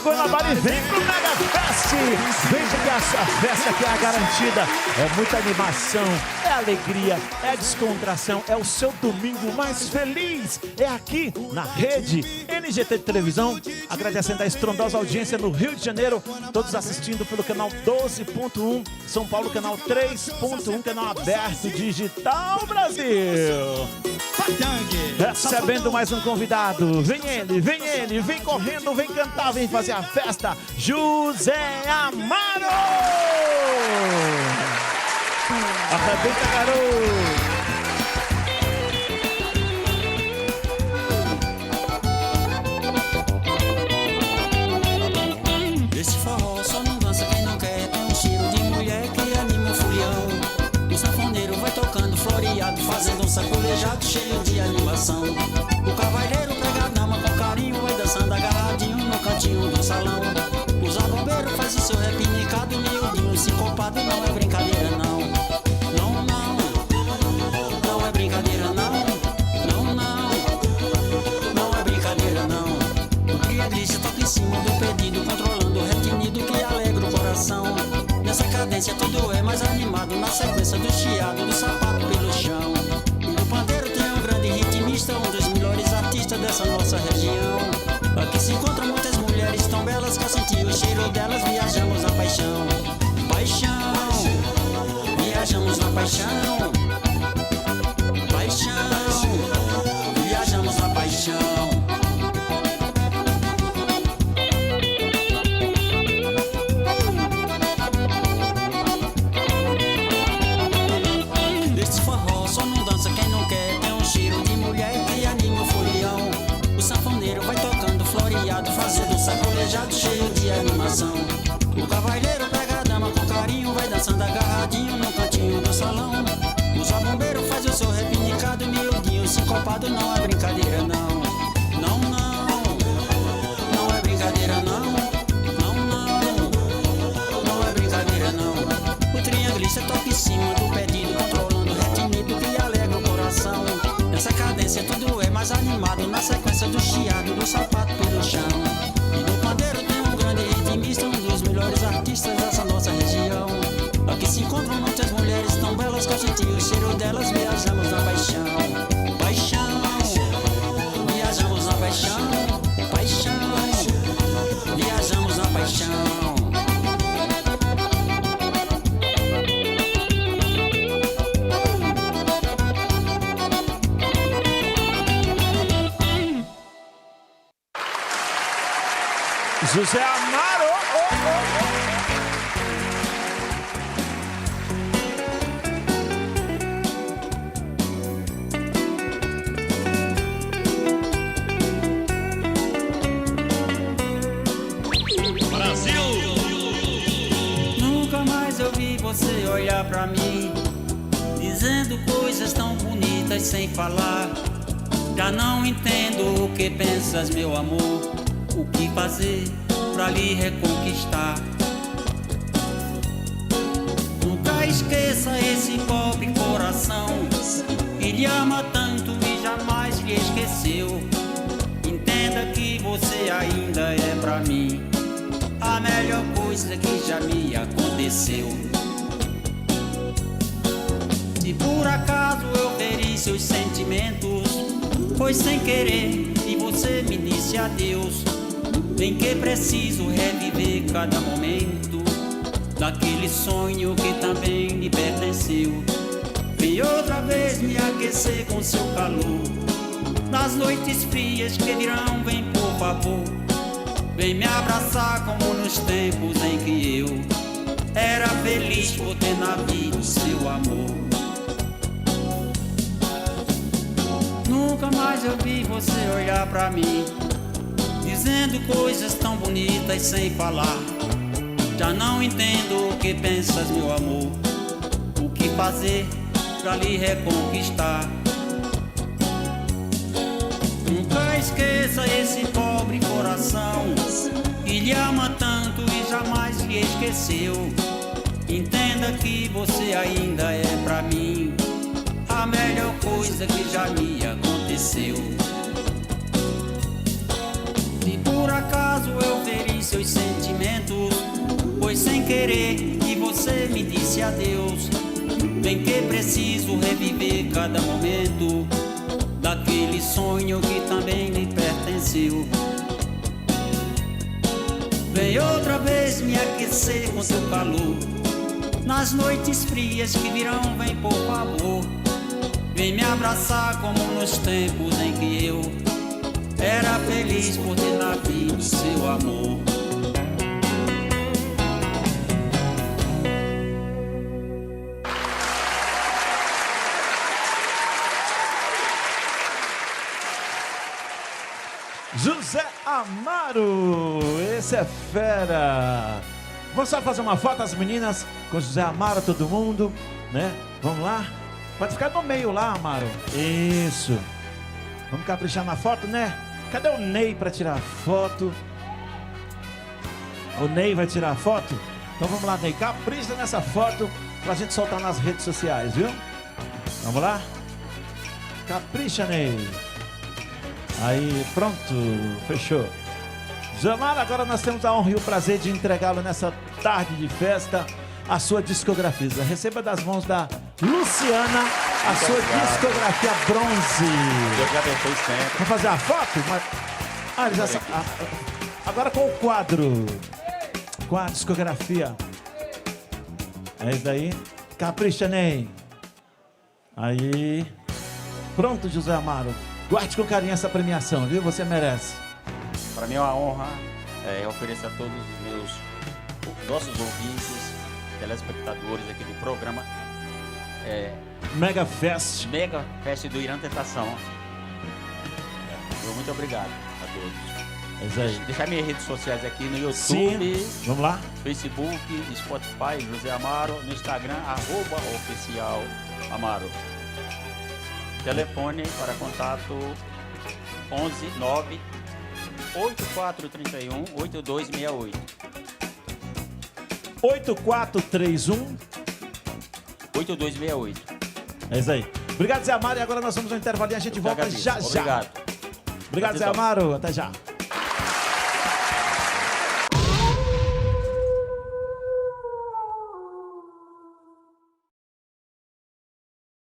Guanabara, vem pro Mega Fest. Vem porque a sua festa aqui é a garantida. É muita animação, é alegria, é descontração. É o seu domingo mais feliz. É aqui na rede NGT de televisão. Agradecendo a estrondosa audiência no Rio de Janeiro. Todos assistindo pelo canal 12.1. São Paulo, canal 3.1. Canal aberto digital Brasil. Recebendo mais um convidado. Vem ele, vem correndo, vem cantar, vem fazer a festa. José Amaro! Arrebenta, garoto! Esse forró só não dança quem não quer. Tem um cheiro de mulher que anima o folião. O sanfoneiro vai tocando floreado, fazendo um sacolejado cheio de animação. O cavalheiro pega a dama com carinho, vai dançando agarradinho no cantinho do salão. O zabumbeiro faz o seu repinicado, miudinho, sincopado, não é brincadeira não. Não, não, não é brincadeira não. Não, não, não é brincadeira não. O criadista toca em cima do pedido, controlando o retinido que alegra o coração. Nessa cadência tudo é mais animado, na sequência do chiado, do sapato pelo chão. E no pandeiro tem um grande ritmista, um dos melhores artistas dessa nossa região. Aqui se encontram muitas mulheres tão belas que ao sentir o cheiro delas viajamos na paixão. Paixão, viajamos na paixão. Paixão, viajamos na paixão. Esse forró só não dança quem não quer. Tem um cheiro de mulher que anima o folião. O sanfoneiro vai tocando floreado, fazendo um sacolejado cheio de animação. O cavalheiro pega a dama com carinho, vai dançando agarradinho no cantinho do salão. O zabumbeiro faz o seu repinicado, miudinho, sincopado, não é brincadeira não. Não, não, não é brincadeira não. Não, não, não é brincadeira não. O trianglista toca em cima do pedido, controlando o retinido que alegra o coração. Nessa cadência tudo é mais animado, na sequência do chiado, do sapato pelo chão. E no pandeiro tem um grande ritmista, um dos melhores artistas dessa nossa região. Aqui se encontram muitas mulheres tão belas que ao sentir o cheiro delas viajamos na paixão. Paixão, viajamos na paixão. Paixão, viajamos na paixão. José Amaro! Brasil! Nunca mais eu vi você olhar pra mim, dizendo coisas tão bonitas sem falar. Já não entendo o que pensas, meu amor. O que fazer pra lhe reconquistar? Nunca esqueça esse pobre coração que lhe ama tanto e jamais lhe esqueceu. Entenda que você ainda é pra mim a melhor coisa que já me aconteceu. Se por acaso eu feri seus sentimentos, foi sem querer e você me disse adeus. Bem que preciso reviver cada momento daquele sonho que também lhe pertenceu. Vem outra vez me aquecer com seu calor, nas noites frias que virão, vem por favor. Vem me abraçar como nos tempos em que eu era feliz por ter na vida o seu amor. Nunca mais eu vi você olhar pra mim, dizendo coisas tão bonitas sem falar. Já não entendo o que pensas, meu amor. O que fazer pra lhe reconquistar? Nunca esqueça esse pobre coração que lhe ama tanto e jamais lhe esqueceu. Entenda que você ainda é pra mim a melhor coisa que já me aconteceu. Se por acaso eu feri os seus sentimentos, pois sem querer que você me disse adeus. Bem que preciso reviver cada momento daquele sonho que também me pertenceu. Vem outra vez me aquecer com seu calor, nas noites frias que virão, vem por favor. Vem me abraçar como nos tempos em que eu era feliz por ter na vida seu amor. José Amaro, esse é fera. Vamos só fazer uma foto, as meninas, com José Amaro, todo mundo, né? Vamos lá? Pode ficar no meio lá, Amaro. Isso. Vamos caprichar na foto, né? Cadê o Ney para tirar a foto? O Ney vai tirar a foto? Então vamos lá, Ney. Capricha nessa foto pra gente soltar nas redes sociais, viu? Vamos lá? Capricha, Ney. Aí, pronto. Fechou. José Amaro, agora nós temos a honra e o prazer de entregá-lo nessa tarde de festa a sua discografia. Receba das mãos da Luciana a sua discografia bronze. Deus abençoe sempre. Vamos fazer a foto? Agora com o quadro. Com a discografia. É isso daí. Capricha, Ney. Aí. Pronto, José Amaro. Guarde com carinho essa premiação, viu? Você merece. Para mim é uma honra oferecer a todos os nossos ouvintes, telespectadores aqui do programa Mega Fest do Irã Tentação. Muito obrigado a todos. É isso aí. Deixar minhas redes sociais aqui no YouTube. Sim. Vamos lá. Facebook, Spotify, José Amaro. No Instagram, @oficial Amaro. Telefone para contato 11 9 8431 8268. 8431 8268. É isso aí. Obrigado, Zé Amaro. E agora nós vamos ao intervalo e a gente volta já já. Obrigado. Obrigado, Zé Amaro. Até já.